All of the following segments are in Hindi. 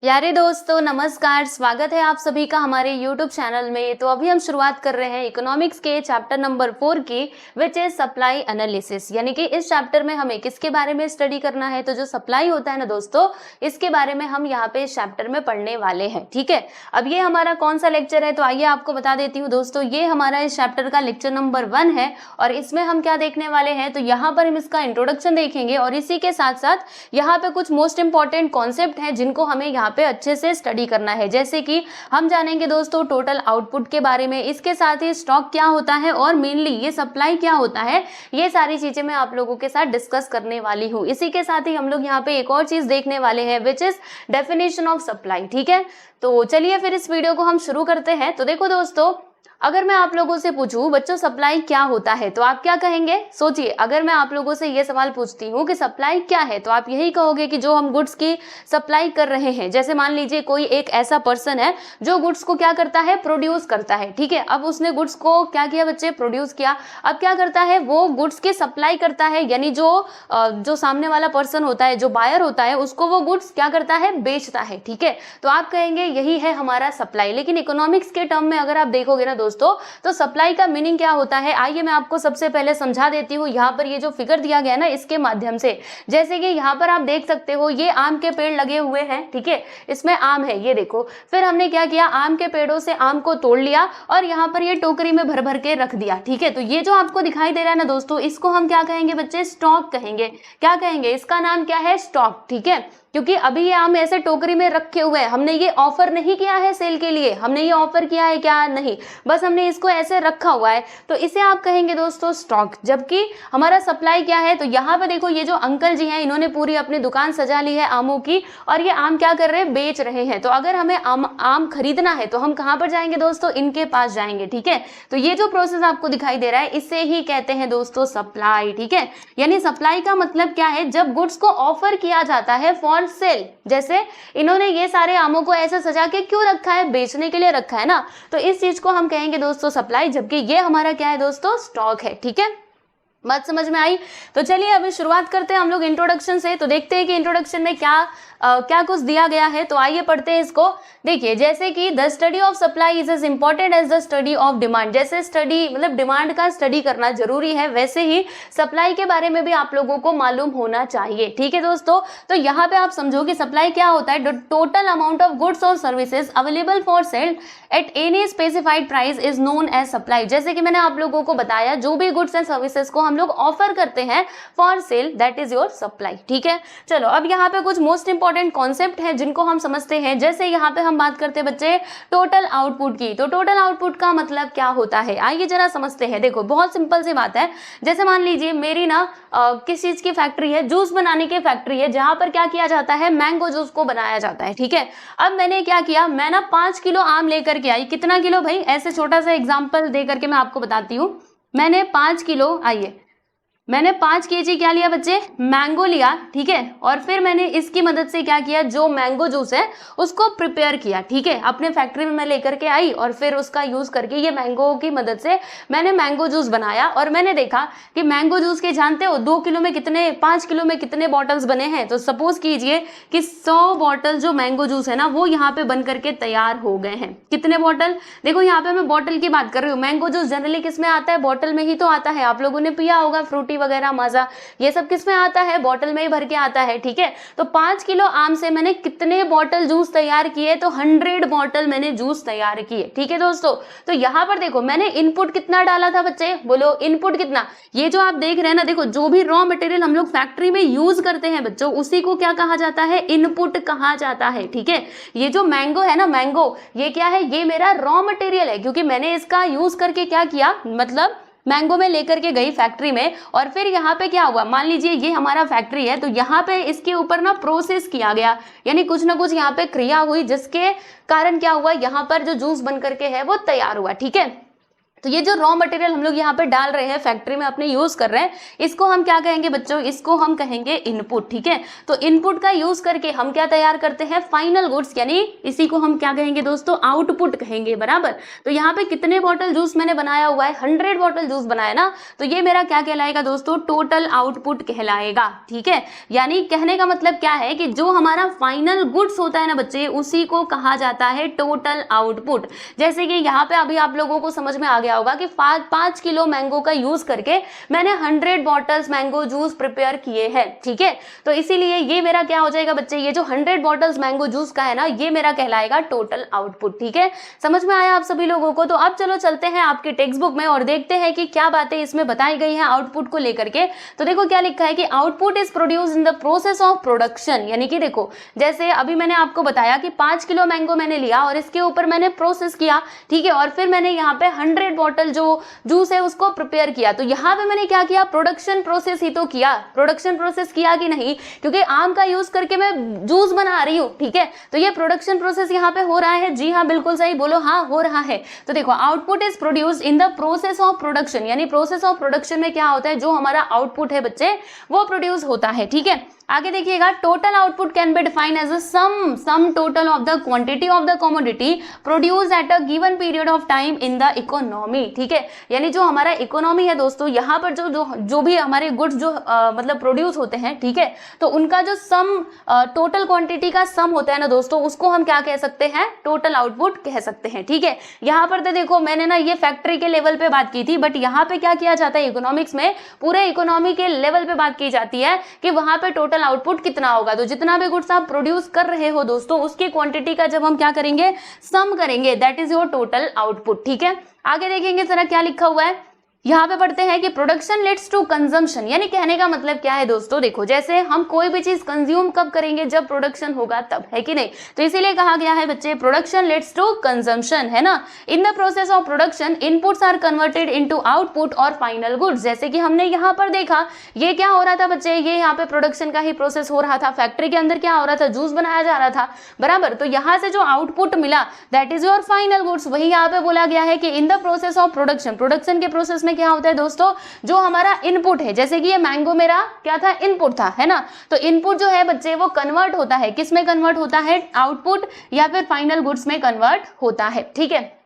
प्यारे दोस्तों नमस्कार, स्वागत है आप सभी का हमारे YouTube चैनल में। तो अभी हम शुरुआत कर रहे हैं इकोनॉमिक्स के चैप्टर नंबर 4 की, विच इज सप्लाई एनालिसिस। यानी कि इस चैप्टर में हमें किसके बारे में स्टडी करना है, तो जो सप्लाई होता है ना दोस्तों, इसके बारे में हम यहाँ पे इस चैप्टर में पढ़ने वाले हैं। ठीक है, अब ये हमारा कौन सा लेक्चर है, तो आइए आपको बता देती हूँ दोस्तों। ये हमारा इस चैप्टर का लेक्चर नंबर 1 है और इसमें हम क्या देखने वाले हैं, तो यहाँ पर हम इसका इंट्रोडक्शन देखेंगे और इसी के साथ साथ यहाँ पे कुछ मोस्ट इंपॉर्टेंट कॉन्सेप्ट हैं जिनको हमें यहाँ पे अच्छे से स्टडी करना है। जैसे कि हम जानेंगे दोस्तों टोटल आउटपुट के बारे में, इसके साथ ही स्टॉक क्या होता है और मेनली ये सप्लाई क्या होता है, ये सारी चीजें मैं आप लोगों के साथ डिस्कस करने वाली हूँ। इसी के साथ ही हम लोग यहाँ पे एक और चीज देखने वाले हैं, which is definition of supply. ठीक है, तो चलिए फिर इस वीडियो को हम शुरू करते हैं। तो देखो दोस्तों, अगर मैं आप लोगों से पूछूं बच्चों सप्लाई क्या होता है, तो आप क्या कहेंगे? सोचिए, अगर मैं आप लोगों से ये सवाल पूछती हूँ कि सप्लाई क्या है, तो आप यही कहोगे कि जो हम गुड्स की सप्लाई कर रहे हैं। जैसे मान लीजिए कोई एक ऐसा पर्सन है जो गुड्स को क्या करता है, प्रोड्यूस करता है। ठीक है, अब उसने गुड्स को क्या किया बच्चे, प्रोड्यूस किया। अब क्या करता है, वो गुड्स की सप्लाई करता है, यानी जो सामने वाला पर्सन होता है, जो बायर होता है, उसको वो गुड्स क्या करता है, बेचता है। ठीक है, तो आप कहेंगे यही है हमारा सप्लाई। लेकिन इकोनॉमिक्स के टर्म में अगर आप देखोगे ना दोस्तों, तो सप्लाई का मीनिंग क्या होता है, आइए मैं आपको सबसे पहले समझा देती हूँ। यहाँ पर ये जो फिगर दिया गया है ना, इसके माध्यम से, जैसे कि यहाँ पर आप देख सकते हो ये आम के पेड़ लगे हुए हैं। ठीक है, इसमें आम है, ये देखो। फिर हमने क्या किया, आम के पेड़ों से आम को तोड़ लिया और यहाँ पर ये टोकरी में भर भर के रख दिया। ठीक है, तो ये जो आपको दिखाई दे रहा है ना दोस्तों, इसको हम क्या कहेंगे बच्चे, स्टॉक कहेंगे। क्या कहेंगे, इसका नाम क्या है, स्टॉक। ठीक है, क्योंकि अभी ये आम ऐसे टोकरी में रखे हुए हैं, हमने ये ऑफर नहीं किया है सेल के लिए, हमने ये ऑफर किया है क्या, नहीं, बस हमने इसको ऐसे रखा हुआ है, तो इसे आप कहेंगे दोस्तों स्टॉक। जबकि हमारा सप्लाई क्या है, तो यहाँ पे देखो ये जो अंकल जी हैं, इन्होंने पूरी अपनी दुकान सजा ली है आमों की और ये आम क्या कर रहे हैं, बेच रहे हैं। तो अगर हमें आम खरीदना है तो हम कहाँ पर जाएंगे दोस्तों, इनके पास जाएंगे। ठीक है, तो ये जो प्रोसेस आपको दिखाई दे रहा है, इसे ही कहते हैं दोस्तों सप्लाई। ठीक है, यानी सप्लाई का मतलब क्या है, जब गुड्स को ऑफर किया जाता है फॉर सेल। जैसे इन्होंने ये सारे आमों को ऐसे सजा के क्यों रखा है, बेचने के लिए रखा है ना, तो इस चीज को हम कहेंगे दोस्तों सप्लाई। जबकि ये हमारा क्या है दोस्तों, स्टॉक है। ठीक है, बात समझ में आई? तो चलिए अभी शुरुआत करते हैं हम लोग इंट्रोडक्शन से। तो देखते हैं कि इंट्रोडक्शन में क्या कुछ दिया गया है। तो आइए पढ़ते हैं इसको। देखिए, जैसे कि the study of supply is as important as the study of demand. जैसे स्टडी मतलब डिमांड का स्टडी करना जरूरी है, वैसे ही सप्लाई के बारे में भी आप लोगों को मालूम होना चाहिए। ठीक है दोस्तों, तो यहाँ पे आप समझो कि सप्लाई क्या होता है, टोटल अमाउंट ऑफ गुड्स और services available for sale at any specified price is known as supply. जैसे कि मैंने आप लोगों को बताया, जो भी गुड्स एंड सर्विसेज को हम लोग ऑफर करते हैं for sale, that is your supply. ठीक है, चलो अब यहाँ पे कुछ मोस्ट इंपॉर्टेंट कॉन्सेप्ट है जिनको हम समझते हैं। जैसे यहाँ पे हम बात करते हैं बच्चे टोटल आउटपुट की। तो टोटल आउटपुट का मतलब क्या होता है, आइए जरा समझते हैं। देखो बहुत सिंपल सी बात है। जैसे मान लीजिए मेरी ना किस चीज की फैक्ट्री है, जूस बनाने की फैक्ट्री है, जहां पर क्या किया जाता है, मैंगो जूस को बनाया जाता है। ठीक है, अब मैंने क्या किया, मैं ना 5 किलो आम लेकर के आई। कितना किलो भाई, ऐसे छोटा सा एग्जाम्पल दे करके मैं आपको बताती हूँ। मैंने 5 किलो, आइए मैंने 5 केजी क्या लिया बच्चे, मैंगो लिया। ठीक है, और फिर मैंने इसकी मदद से क्या किया, जो मैंगो जूस है उसको प्रिपेयर किया। ठीक है, अपने फैक्ट्री में मैं लेकर के आई और फिर उसका यूज करके ये मैंगो की मदद से मैंने मैंगो जूस बनाया। और मैंने देखा कि मैंगो जूस के जानते हो 2 किलो में कितने, 5 किलो में कितने बॉटल्स बने हैं। तो सपोज कीजिए कि 100 बॉटल जो मैंगो जूस है ना, वो यहाँ पे बन करके तैयार हो गए हैं। कितने बॉटल, देखो यहाँ पे मैं बॉटल की बात कर रही हूँ। मैंगो जूस जनरली किस में आता है, बॉटल में ही तो आता है। आप लोगों ने पिया होगा फ्रूटी वगैरह, माजा, ये सब किस में आता है, बॉटल में ही भर के आता है। ठीक है, तो 5 किलो आम से मैंने कितने बॉटल जूस तैयार किए, तो 100 बॉटल मैंने जूस तैयार किए। ठीक है दोस्तों, तो यहाँ पर देखो मैंने इनपुट कितना डाला था बच्चे, बोलो इनपुट कितना। ये जो आप देख रहे हैं ना, देखो जो भी रॉ मटेरियल हम लोग फैक्ट्री में यूज करते हैं बच्चों, उसी को क्या कहा जाता है, इनपुट कहा जाता है। ठीक है, ये जो मैंगो है ना, मैंगो ये क्या है, ये मेरा रॉ मटेरियल है, क्योंकि मैंने इसका यूज करके क्या किया, मतलब मैंगो में लेकर के गई फैक्ट्री में। और फिर यहाँ पे क्या हुआ, मान लीजिए ये हमारा फैक्ट्री है, तो यहाँ पे इसके ऊपर ना प्रोसेस किया गया, यानी कुछ ना कुछ यहाँ पे क्रिया हुई, जिसके कारण क्या हुआ, यहाँ पर जो जूस बन करके है वो तैयार हुआ। ठीक है, तो ये जो रॉ मटेरियल हम लोग यहाँ पे डाल रहे हैं, फैक्ट्री में अपने यूज कर रहे हैं, इसको हम क्या कहेंगे बच्चों, इसको हम कहेंगे इनपुट। ठीक है, तो इनपुट का यूज करके हम क्या तैयार करते हैं, फाइनल गुड्स, यानी इसी को हम क्या कहेंगे दोस्तों, आउटपुट कहेंगे। बराबर, तो यहाँ पे कितने बॉटल जूस मैंने बनाया हुआ है, 100 बॉटल जूस बनाया ना, तो ये मेरा क्या कहलाएगा दोस्तों, टोटल आउटपुट कहलाएगा। ठीक है, यानी कहने का मतलब क्या है कि जो हमारा फाइनल गुड्स होता है ना बच्चे, उसी को कहा जाता है टोटल आउटपुट। जैसे कि यहाँ पे अभी आप लोगों को समझ में आ गया होगा कि 5 किलो मैंगो का यूज करके मैंने 100 बॉटल्स मैंगो जूस प्रिपेयर किए हैं। ठीक है, तो इसीलिए ये मेरा क्या हो जाएगा बच्चे, ये जो 100 बॉटल्स मैंगो जूस का है ना, ये मेरा कहलाएगा टोटल आउटपुट। ठीक है, समझ में आया आप सभी लोगों को। तो अब चलो चलते हैं आपके टेक्स्ट बुक में और देखते हैं कि क्या बातें इसमें बताई गई हैं आउटपुट को लेकर के। तो देखो क्या लिखा है कि output is produce in the process of production, यानी कि देखो जैसे अभी मैंने आपको बताया कि 5 किलो मैंगो मैंने लिया और इसके ऊपर मैंने प्रोसेस किया। ठीक है, और फिर मैंने यहाँ पे 100 बॉटल जो जूस है उसको प्रिपेयर किया। तो यहाँ पे मैंने क्या किया, प्रोडक्शन प्रोसेस ही तो किया। प्रोडक्शन प्रोसेस किया कि नहीं, क्योंकि आम का यूज करके मैं जूस बना रही हूँ। ठीक है, तो ये प्रोडक्शन प्रोसेस यहाँ पे हो रहा है। जी हाँ, बिल्कुल सही, बोलो हाँ हो रहा है। तो देखो output is produced in the process of production, यानी प्रोसेस ऑफ प्रोडक्शन में क्या होता है, जो हमारा आउटपुट है बच्चे वो प्रोड्यूस होता है। ठीक है, आगे देखिएगा, total output can be defined as a sum total of the quantity of the commodity produce at a given period of time in the economy. ठीक है, यानी जो हमारा इकोनॉमी है दोस्तों, यहाँ पर जो भी हमारे गुड्स जो मतलब प्रोड्यूस होते हैं, ठीक है, तो उनका जो सम टोटल क्वांटिटी का सम होता है ना दोस्तों, उसको हम क्या कह सकते हैं, टोटल आउटपुट कह सकते हैं। ठीक है, यहाँ पर तो देखो मैंने ना ये फैक्ट्री के लेवल पे बात की थी, बट यहाँ पे क्या किया जाता है, इकोनॉमिक्स में पूरे इकोनॉमी के लेवल पे बात की जाती है कि वहां पे टोटल आउटपुट कितना होगा। तो जितना भी गुड्स आप प्रोड्यूस कर रहे हो दोस्तों, उसकी क्वांटिटी का जब हम क्या करेंगे, सम करेंगे, that is your total output. ठीक है, आगे देखेंगे जरा क्या लिखा हुआ है। यहाँ पे पढ़ते हैं कि प्रोडक्शन लीड्स टू कंजम्पशन, यानी कहने का मतलब क्या है दोस्तों, देखो जैसे हम कोई भी चीज कंज्यूम कब करेंगे, जब प्रोडक्शन होगा तब, है कि नहीं। तो इसीलिए कहा गया है बच्चे प्रोडक्शन लीड्स टू कंजम्पशन, है ना। In the process of production inputs are converted into output और फाइनल गुड्स। जैसे कि हमने यहाँ पर देखा, ये क्या हो रहा था बच्चे, ये यहाँ पे प्रोडक्शन का ही प्रोसेस हो रहा था। फैक्ट्री के अंदर क्या हो रहा था, जूस बनाया जा रहा था। बराबर, तो यहाँ से जो आउटपुट मिला that is your final goods. वही यहाँ पे बोला गया है कि इन the process of production, production के प्रोसेस में क्या होता है दोस्तों, जो हमारा इनपुट है, जैसे कि ये मैंगो मेरा क्या था, इनपुट था, है ना। तो इनपुट जो है बच्चे वो कन्वर्ट होता है, किस में कन्वर्ट होता है, आउटपुट या फिर फाइनल गुड्स में कन्वर्ट होता है। ठीक है,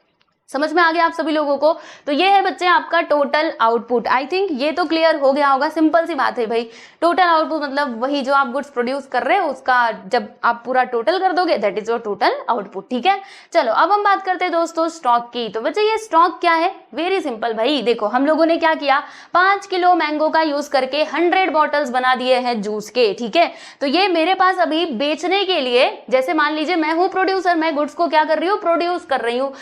समझ में आ गया आप सभी लोगों को। तो ये है बच्चे आपका टोटल आउटपुट। आई थिंक ये तो क्लियर हो गया होगा, सिंपल सी बात है भाई। टोटल आउटपुट मतलब वही जो आप गुड्स प्रोड्यूस कर रहे हो, उसका जब आप पूरा टोटल कर दोगे that is your total output. ठीक है, चलो अब हम बात करते हैं दोस्तों स्टॉक की। तो बच्चे ये स्टॉक क्या है, वेरी सिंपल भाई। देखो हम लोगों ने क्या किया, 5 किलो मैंगो का यूज करके 100 बॉटल्स बना दिए हैं जूस के। ठीक है, तो ये मेरे पास अभी बेचने के लिए, जैसे मान लीजिए मैं हूँ प्रोड्यूसर, मैं गुड्स को क्या कर रही हूँ, प्रोड्यूस कर रही हूँ।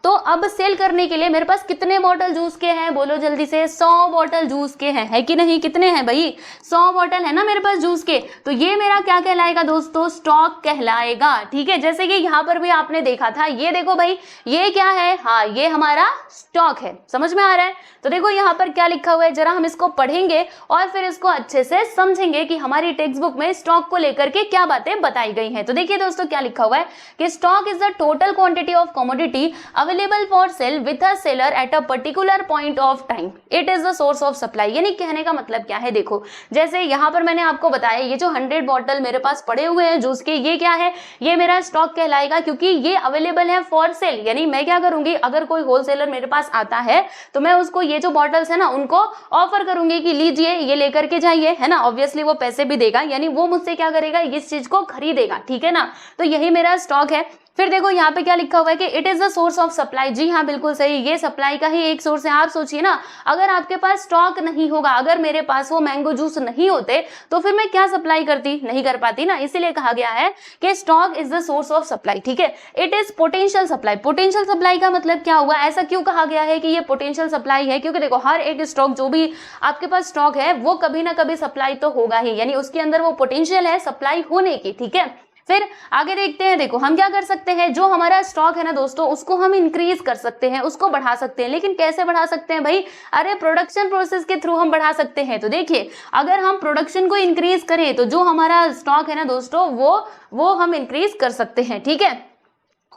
तो अब सेल करने के लिए मेरे पास कितने बॉटल जूस के हैं, बोलो जल्दी से, 100 बॉटल जूस के हैं, है कि नहीं, कितने हैं भाई, 100 बॉटल है ना मेरे पास जूस के। तो ये मेरा क्या कहलाएगा दोस्तों, स्टॉक कहलाएगा। ठीक है, जैसे कि यहाँ पर भी आपने देखा था, ये देखो भाई, ये क्या है, हाँ ये हमारा स्टॉक है। समझ में आ रहा है। तो देखो यहाँ पर क्या लिखा हुआ है, जरा हम इसको पढ़ेंगे और फिर इसको अच्छे से समझेंगे कि हमारी टेक्स्ट बुक में स्टॉक को लेकर के क्या बातें बताई गई हैं। तो देखिए दोस्तों क्या लिखा हुआ है कि stock is the total quantity of commodity available for cell with a seller at a particular point of time. It is the source of supply. यानी कहने का मतलब क्या है, देखो जैसे यहाँ पर मैंने आपको बताया, ये जो 100 बॉटल मेरे पास पड़े हुए हैं जूस के, ये क्या है, ये मेरा स्टॉक कहलाएगा, क्योंकि ये अवेलेबल है फॉर सेल। यानी मैं क्या करूंगी, अगर कोई होलसेलर मेरे पास आता है तो मैं उसको ये जो बॉटल्स है ना उनको ऑफर करूंगी कि लीजिए ये लेकर के जाइए, है ना। ऑब्वियसली वो पैसे भी देगा, यानी वो मुझसे क्या करेगा, इस चीज को खरीदेगा। ठीक है ना, तो यही मेरा स्टॉक है। फिर देखो यहाँ पे क्या लिखा हुआ है कि it is the source of supply. जी हाँ बिल्कुल सही, ये सप्लाई का ही एक सोर्स है। आप सोचिए ना, अगर आपके पास स्टॉक नहीं होगा, अगर मेरे पास वो मैंगो जूस नहीं होते तो फिर मैं क्या सप्लाई करती, नहीं कर पाती ना। इसीलिए कहा गया है कि stock is the source of supply. ठीक है, it is potential supply. Potential supply का मतलब क्या हुआ, ऐसा क्यों कहा गया है कि ये पोटेंशियल सप्लाई है, क्योंकि देखो हर एक स्टॉक, जो भी आपके पास स्टॉक है वो कभी ना कभी सप्लाई तो होगा ही, यानी उसके अंदर वो पोटेंशियल है सप्लाई होने की। ठीक है, फिर आगे देखते हैं। देखो हम क्या कर सकते हैं, जो हमारा स्टॉक है ना दोस्तों, उसको हम इंक्रीज कर सकते हैं, उसको बढ़ा सकते हैं। लेकिन कैसे बढ़ा सकते हैं भाई, अरे प्रोडक्शन प्रोसेस के थ्रू हम बढ़ा सकते हैं। तो देखिए अगर हम प्रोडक्शन को इंक्रीज करें तो जो हमारा स्टॉक है ना दोस्तों, वो हम इंक्रीज कर सकते हैं। ठीक है,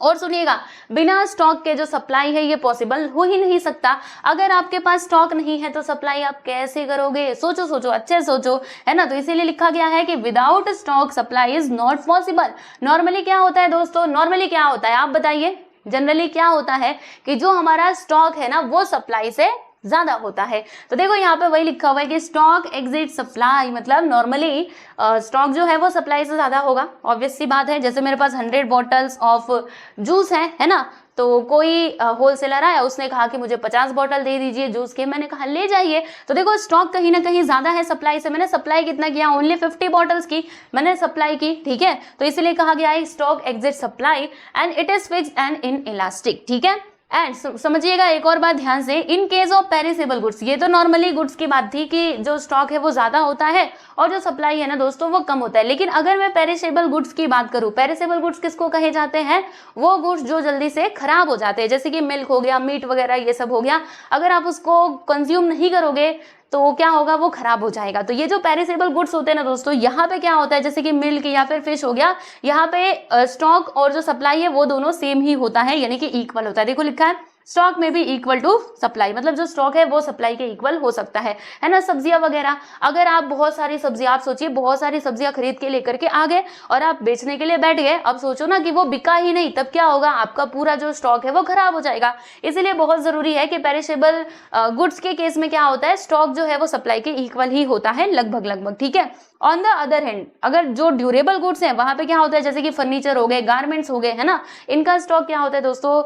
और सुनिएगा, बिना स्टॉक के जो सप्लाई है ये पॉसिबल हो ही नहीं सकता। अगर आपके पास स्टॉक नहीं है तो सप्लाई आप कैसे करोगे? सोचो सोचो, अच्छे सोचो, है ना। तो इसीलिए लिखा गया है कि without stock supply is not possible. Normally क्या होता है दोस्तों, नॉर्मली क्या होता है आप बताइए? जनरली क्या होता है कि जो हमारा स्टॉक है ना वो सप्लाई से ज्यादा होता है। तो देखो यहाँ पे वही लिखा हुआ है कि स्टॉक एक्सिट सप्लाई, मतलब नॉर्मली स्टॉक जो है वो सप्लाई से ज्यादा होगा। ऑब्वियस सी बात है, जैसे मेरे पास 100 बॉटल्स ऑफ जूस है ना, तो कोई होलसेलर आया, उसने कहा कि मुझे 50 बॉटल दे दीजिए जूस के, मैंने कहा ले जाइए। तो देखो स्टॉक कहीं ना कहीं ज्यादा है सप्लाई से। मैंने सप्लाई कितना किया? ओनली 50 बॉटल्स की मैंने सप्लाई की, ठीक है। तो इसलिए कहा गया है stock exit supply and it is fixed and in elastic, ठीक है। एंड समझिएगा एक और बात ध्यान से, in case of perishable goods, ये तो नॉर्मली गुड्स की बात थी कि जो स्टॉक है वो ज्यादा होता है और जो सप्लाई है ना दोस्तों वो कम होता है। लेकिन अगर मैं पेरिसेबल गुड्स की बात करूं, पेरिसेबल गुड्स किसको कहे जाते हैं? वो गुड्स जो जल्दी से खराब हो जाते हैं, जैसे कि मिल्क हो गया, मीट वगैरह ये सब हो गया। अगर आप उसको कंज्यूम नहीं करोगे तो क्या होगा? वो खराब हो जाएगा। तो ये जो पेरिसेबल गुड्स होते हैं ना दोस्तों, यहाँ पे क्या होता है, जैसे कि मिल्क या फिर फिश हो गया, यहाँ पे स्टॉक और जो सप्लाई है वो दोनों सेम ही होता है, यानी कि इक्वल होता है। देखो लिखा है स्टॉक में भी इक्वल टू सप्लाई, मतलब जो स्टॉक है वो सप्लाई के इक्वल हो सकता है ना। सब्जियां वगैरह, अगर आप बहुत सारी सब्जियां, आप सोचिए बहुत सारी सब्जियां खरीद के लेकर के आ गए और आप बेचने के लिए बैठ गए, अब सोचो ना कि वो बिका ही नहीं, तब क्या होगा? आपका पूरा जो स्टॉक है वो खराब हो जाएगा। इसीलिए बहुत जरूरी है कि पेरिशेबल गुड्स के केस में क्या होता है, स्टॉक जो है वो सप्लाई के इक्वल ही होता है लगभग, ठीक है। ऑन द अदर हैंड, अगर जो ड्यूरेबल गुड्स हैं वहां पे क्या होता है, जैसे कि फर्नीचर हो गए, गारमेंट्स हो गए, है ना, इनका स्टॉक क्या होता है दोस्तों?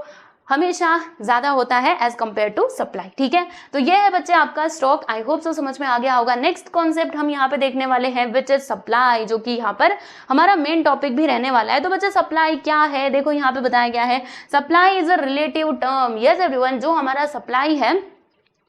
हमेशा ज्यादा होता है एज कंपेयर टू सप्लाई, ठीक है। तो ये है बच्चे आपका स्टॉक। आई होप सो समझ में आ गया होगा। नेक्स्ट कॉन्सेप्ट हम यहाँ पे देखने वाले हैं विच इज सप्लाई, जो कि यहाँ पर हमारा मेन टॉपिक भी रहने वाला है। तो बच्चे सप्लाई क्या है, देखो यहाँ पे बताया गया है supply is a relative term. Yes everyone, जो हमारा सप्लाई है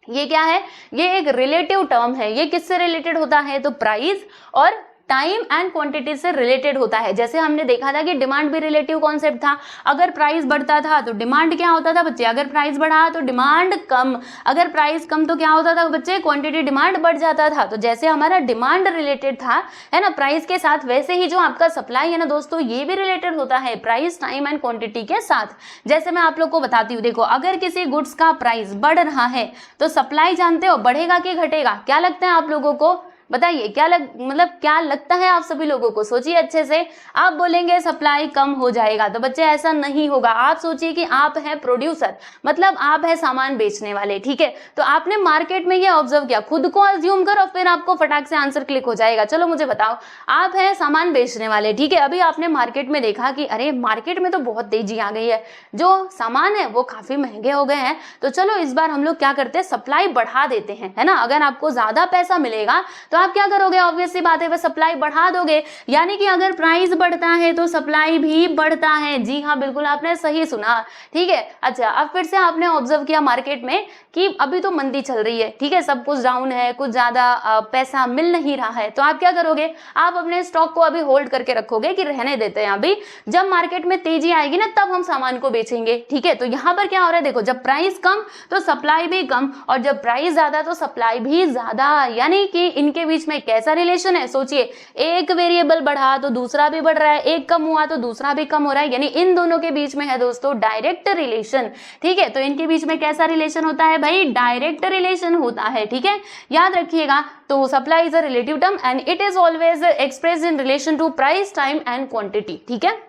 ये क्या है? ये एक रिलेटिव टर्म है। ये किससे रिलेटेड होता है? तो प्राइस और टाइम एंड क्वांटिटी से रिलेटेड होता है। जैसे हमने देखा था कि डिमांड भी रिलेटिव कॉन्सेप्ट था। अगर प्राइस बढ़ता था तो डिमांड क्या होता था बच्चे? अगर प्राइस बढ़ा तो डिमांड कम, अगर प्राइस कम तो क्या होता था बच्चे? क्वांटिटी डिमांड बढ़ जाता था। तो जैसे हमारा डिमांड रिलेटेड था, है ना, प्राइस के साथ, वैसे ही जो आपका सप्लाई है ना दोस्तों, ये भी रिलेटेड होता है प्राइस, टाइम एंड क्वांटिटी के साथ। जैसे मैं आप लोग को बताती हूँ, देखो अगर किसी गुड्स का प्राइस बढ़ रहा है तो सप्लाई जानते हो बढ़ेगा कि घटेगा? क्या लगता है आप लोगों को? बताइए क्या लगता है आप सभी लोगों को? सोचिए अच्छे से। आप बोलेंगे सप्लाई कम हो जाएगा, तो बच्चे ऐसा नहीं होगा। आप सोचिए कि आप हैं प्रोड्यूसर, मतलब आप है सामान बेचने वाले, ठीक है। तो आपने मार्केट में ये ऑब्जर्व किया, खुद को अज्यूम करो, फिर आपको फटाक से आंसर क्लिक हो जाएगा। चलो मुझे बताओ, आप है सामान बेचने वाले, ठीक है। अभी आपने मार्केट में देखा कि अरे मार्केट में तो बहुत तेजी आ गई है, जो सामान है वो काफी महंगे हो गए हैं, तो चलो इस बार हम लोग क्या करते हैं, सप्लाई बढ़ा देते हैं, है ना। अगर आपको ज्यादा पैसा मिलेगा तो आप क्या करोगे? ऑब्वियस सी बात है, वह सप्लाई बढ़ा दोगे। यानी कि अगर प्राइस बढ़ता है तो सप्लाई भी बढ़ता है। जी हाँ, बिल्कुल आपने सही सुना, ठीक है। अच्छा, अब फिर से आपने ऑब्जर्व किया मार्केट में कि अभी तो मंदी चल रही है, ठीक है, सब कुछ डाउन है, कुछ ज्यादा पैसा मिल नहीं रहा है, तो आप क्या करोगे? आप अपने स्टॉक को अभी होल्ड करके रखोगे कि रहने देते हैं, अभी जब मार्केट में तेजी आएगी ना तब हम सामान को बेचेंगे, ठीक है। तो यहाँ पर क्या हो रहा है, देखो जब प्राइस कम तो सप्लाई भी कम, और जब प्राइस ज्यादा तो सप्लाई भी ज्यादा। यानी कि इनके बीच में कैसा रिलेशन है? सोचिए, एक वेरिएबल बढ़ा तो दूसरा भी बढ़ रहा है, एक कम हुआ तो दूसरा भी कम हो रहा है, यानी इन दोनों के बीच में है दोस्तों डायरेक्ट रिलेशन, ठीक है। तो इनके बीच में कैसा रिलेशन होता है भाई? डायरेक्ट रिलेशन होता है, ठीक है, याद रखिएगा। तो supply is a relative term and it is always expressed in relation to price, time and quantity, ठीक है।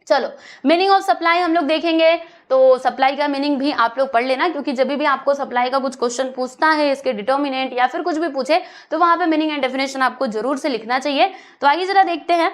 चलो, मीनिंग ऑफ सप्लाई हम लोग देखेंगे। तो सप्लाई का मीनिंग भी आप लोग पढ़ लेना, क्योंकि जब भी आपको सप्लाई का कुछ क्वेश्चन पूछता है, इसके डिटर्मिनेंट या फिर कुछ भी पूछे, तो वहां पे मीनिंग एंड डेफिनेशन आपको जरूर से लिखना चाहिए। तो आइए जरा देखते हैं।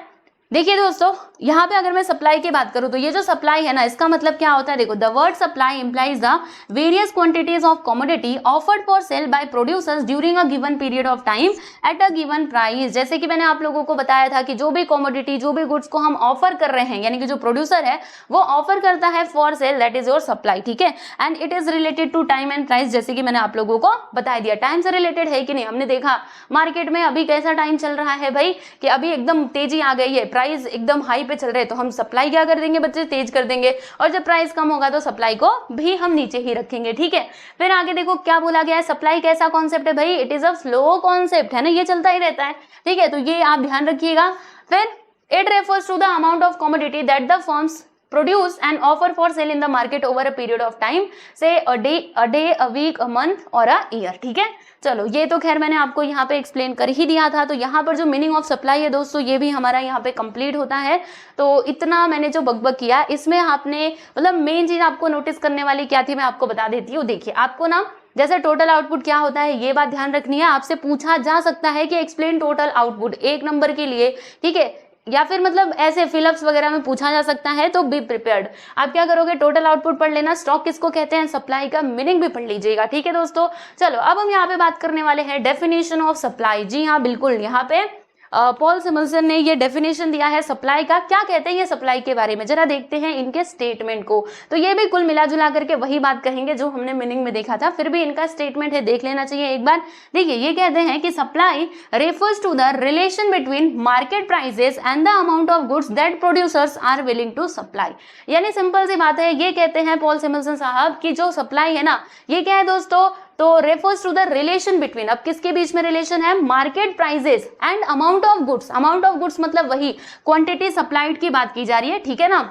देखिए दोस्तों, यहाँ पे अगर मैं सप्लाई की बात करूँ तो ये जो सप्लाई है ना, इसका मतलब क्या होता है? देखो, the word supply implies the various quantities of commodity offered for sale by producers during a given period of time at a given price. जैसे कि मैंने आप लोगों को बताया था कि जो भी कमोडिटी, जो भी गुड्स को हम ऑफर कर रहे हैं, यानी कि जो प्रोड्यूसर है वो ऑफर करता है for sale, that is your supply, ठीक है। And it is related to time and price, जैसे कि मैंने आप लोगों को बता दिया। टाइम से रिलेटेड है कि नहीं? हमने देखा मार्केट में अभी कैसा टाइम चल रहा है भाई, कि अभी एकदम तेजी आ गई है, प्राइस एकदम हाई पे चल रहे हैं, तो हम सप्लाई क्या कर देंगे बच्चे? तेज कर देंगे। और जब प्राइस कम होगा तो सप्लाई को भी हम नीचे ही रखेंगे, ठीक है। फिर आगे देखो क्या बोला गया है, सप्लाई कैसा कॉन्सेप्ट है भाई? It is a flow concept, है ना, ये चलता ही रहता है, ठीक है। तो ये आप ध्यान रखिएगा। फिर it refers to the amount of commodity that the firms produce and offer for sale in the market over a period of time, say a day, a week, a month or a year। ठीक है, चलो ये तो खैर मैंने आपको यहाँ पे एक्सप्लेन कर ही दिया था। तो यहाँ पर जो मीनिंग ऑफ सप्लाई है दोस्तों, ये भी हमारा यहाँ पे कंप्लीट होता है। तो इतना मैंने जो बकबक किया, इसमें आपने मतलब मेन चीज आपको नोटिस करने वाली क्या थी, मैं आपको बता देती हूँ। देखिए, आपको ना जैसे टोटल आउटपुट क्या होता है, ये बात ध्यान रखनी है। आपसे पूछा जा सकता है कि एक्सप्लेन टोटल आउटपुट 1 नंबर के लिए, ठीक है, या फिर मतलब ऐसे फिलअप्स वगैरह में पूछा जा सकता है। तो बी प्रिपेयर्ड। आप क्या करोगे, टोटल आउटपुट पढ़ लेना, स्टॉक किसको कहते हैं, सप्लाई का मीनिंग भी पढ़ लीजिएगा। ठीक है दोस्तों, चलो अब हम यहाँ पे बात करने वाले हैं डेफिनेशन ऑफ सप्लाई। जी हाँ बिल्कुल, यहाँ पे पॉल सिमल्सन ने ये डेफिनेशन दिया है सप्लाई का। क्या कहते हैं ये सप्लाई के बारे में, जरा देखते हैं इनके स्टेटमेंट को। तो ये भी कुल मिला जुला करके वही बात कहेंगे जो हमने मीनिंग में देखा था, फिर भी इनका स्टेटमेंट है, देख लेना चाहिए एक बार। देखिए, ये कहते हैं कि supply refers to the relation between market prices and the amount of goods that producers are willing to supply. यानी सिंपल सी बात है, ये कहते हैं पॉल सिमल्सन साहब कि जो सप्लाई है ना, ये क्या है दोस्तों, तो refers to the relation between, अब किसके बीच में रिलेशन है, market prices and amount of goods. Amount of goods मतलब वही क्वांटिटी सप्लाइड की बात की जा रही है, ठीक है ना।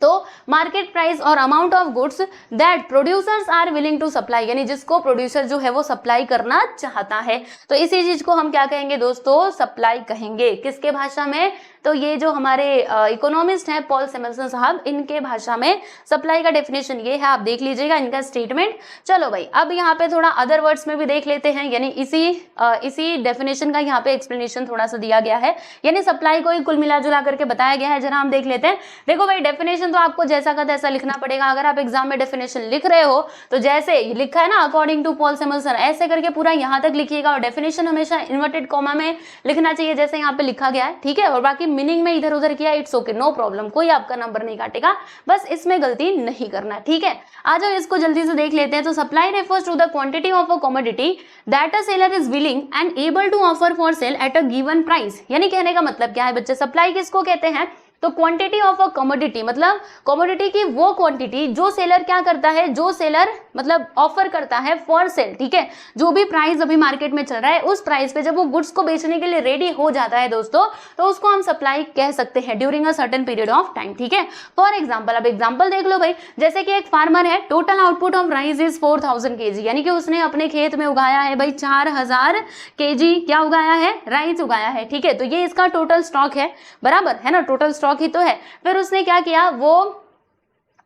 तो मार्केट प्राइस और amount of goods that producers are willing to supply, यानी जिसको प्रोड्यूसर जो है वो सप्लाई करना चाहता है। तो इसी चीज को हम क्या कहेंगे दोस्तों, सप्लाई कहेंगे। किसके भाषा में, तो ये जो हमारे इकोनॉमिस्ट हैं पॉल सिमल्सन साहब, इनके भाषा में सप्लाई का डेफिनेशन ये है, आप देख लीजिएगा इनका स्टेटमेंट। चलो भाई, अब यहाँ पे थोड़ा अदर वर्ड्स में भी देख लेते हैं, यानी इसी डेफिनेशन का यहाँ पे एक्सप्लेनेशन थोड़ा सा दिया गया है, यानी सप्लाई को ही कुल मिला जुला करके बताया गया है। जरा हम देख लेते हैं। देखो भाई, डेफिनेशन तो आपको जैसा का तैसा लिखना पड़ेगा। अगर आप एग्जाम में डेफिनेशन लिख रहे हो तो जैसे लिखा है ना अकॉर्डिंग टू पॉल सिमल्सन, ऐसे करके पूरा यहाँ तक लिखिएगा। और डेफिनेशन हमेशा इन्वर्टेड कॉमा में लिखना चाहिए जैसे यहाँ पे लिखा गया है, ठीक है। और बाकी मीनिंग में इधर उधर किया, इट्स ओके, नो प्रॉब्लम, कोई आपका नंबर नहीं काटेगा, बस इसमें गलती नहीं करना, ठीक है। आ जाओ इसको जल्दी से देख लेते हैं। तो supply refers to the quantity of a commodity that a seller is willing and able to offer for sale at a given price. यानी कहने का मतलब क्या है बच्चे, सप्लाई किसको कहते हैं, तो क्वांटिटी ऑफ अ कमोडिटी, मतलब कमोडिटी की वो क्वांटिटी जो सेलर क्या करता है, जो सेलर मतलब ऑफर करता है फॉर सेल, ठीक है। जो भी प्राइस अभी मार्केट में चल रहा है, उस प्राइस पे जब वो गुड्स को बेचने के लिए रेडी हो जाता है दोस्तों, तो उसको हम सप्लाई कह सकते हैं during a certain period of time, ठीक है। फॉर एग्जाम्पल, अब एग्जाम्पल देख लो भाई, जैसे कि एक फार्मर है, total output of rice is 4000 kg, यानी कि उसने अपने खेत में उगाया है भाई 4000 kg, क्या उगाया है, राइस उगाया है, ठीक है। तो ये इसका टोटल स्टॉक है, बराबर है ना, टोटल स्टॉक ही तो है। फिर उसने क्या किया,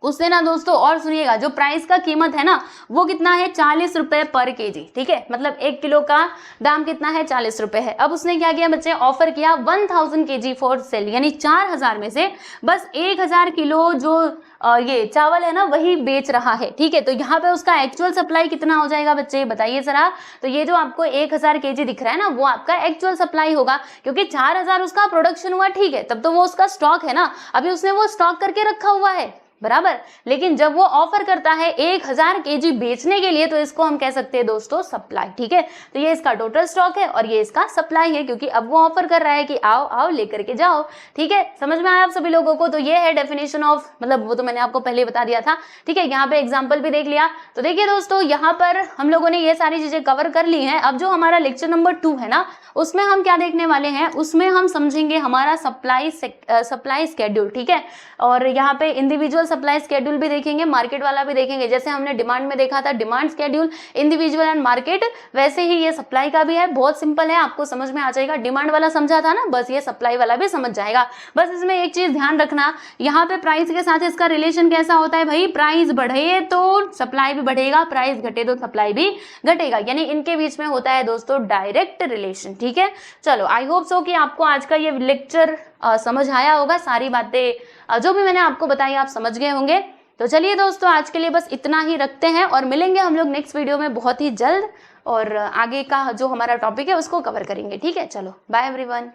उसने ना दोस्तों, और सुनिएगा, जो प्राइस का कीमत है ना वो कितना है, 40 रुपए पर केजी, ठीक है। मतलब 1 किलो का दाम कितना है, 40 रुपए है। अब उसने क्या किया बच्चे, ऑफर किया 1000 kg फॉर सेल, यानी 4000 में से बस 1000 किलो जो ये चावल है ना वही बेच रहा है, ठीक है। तो यहाँ पे उसका एक्चुअल सप्लाई कितना हो जाएगा बच्चे, बताइए जरा। तो ये जो आपको 1000 kg दिख रहा है ना, वो आपका एक्चुअल सप्लाई होगा, क्योंकि 4000 उसका प्रोडक्शन हुआ, ठीक है, तब तो वो उसका स्टॉक है ना, अभी उसने वो स्टॉक करके रखा हुआ है, बराबर। लेकिन जब वो ऑफर करता है 1000 kg बेचने के लिए, तो इसको हम कह सकते हैं दोस्तों सप्लाई, ठीक है। तो ये इसका टोटल स्टॉक है और ये इसका सप्लाई है, क्योंकि अब वो ऑफर कर रहा है कि आओ आओ लेकर के जाओ, ठीक है। समझ में आया आप सभी लोगों को। तो ये है डेफिनेशन ऑफ, मतलब वो तो मैंने आपको पहले बता दिया था, ठीक है। यहाँ पे एग्जाम्पल भी देख लिया। तो देखिए दोस्तों, यहाँ पर हम लोगों ने ये सारी चीजें कवर कर ली हैं। अब जो हमारा लेक्चर नंबर 2 है ना, उसमें हम क्या देखने वाले हैं, उसमें हम समझेंगे हमारा सप्लाई स्केड्यूल, ठीक है। और यहाँ पे इंडिविजुअल सप्लाई स्केड्यूल भी देखेंगे, मार्केट वाला भी देखेंगे। जैसे हमने डिमांड में देखा था demand schedule, individual and market, वैसे ही ये सप्लाई का भी है। बहुत सिंपल है, आपको समझ में आ जाएगा। डिमांड वाला समझा था ना, बस ये सप्लाई वाला भी समझ जाएगा। बस इसमें एक चीज ध्यान रखना, यहाँ पे प्राइस के साथ इसका रिलेशन कैसा होता है भाई, प्राइस बढ़े तो सप्लाई भी बढ़ेगा, प्राइस घटे तो सप्लाई भी घटेगा, यानी इनके बीच में होता है दोस्तों डायरेक्ट रिलेशन, ठीक है। चलो, आई होप सो कि आपको आज का ये लेक्चर समझ आया होगा, सारी बातें जो भी मैंने आपको बताई आप समझ गए होंगे। तो चलिए दोस्तों, आज के लिए बस इतना ही रखते हैं और मिलेंगे हम लोग नेक्स्ट वीडियो में बहुत ही जल्द, और आगे का जो हमारा टॉपिक है उसको कवर करेंगे, ठीक है। चलो, बाय एवरीवन।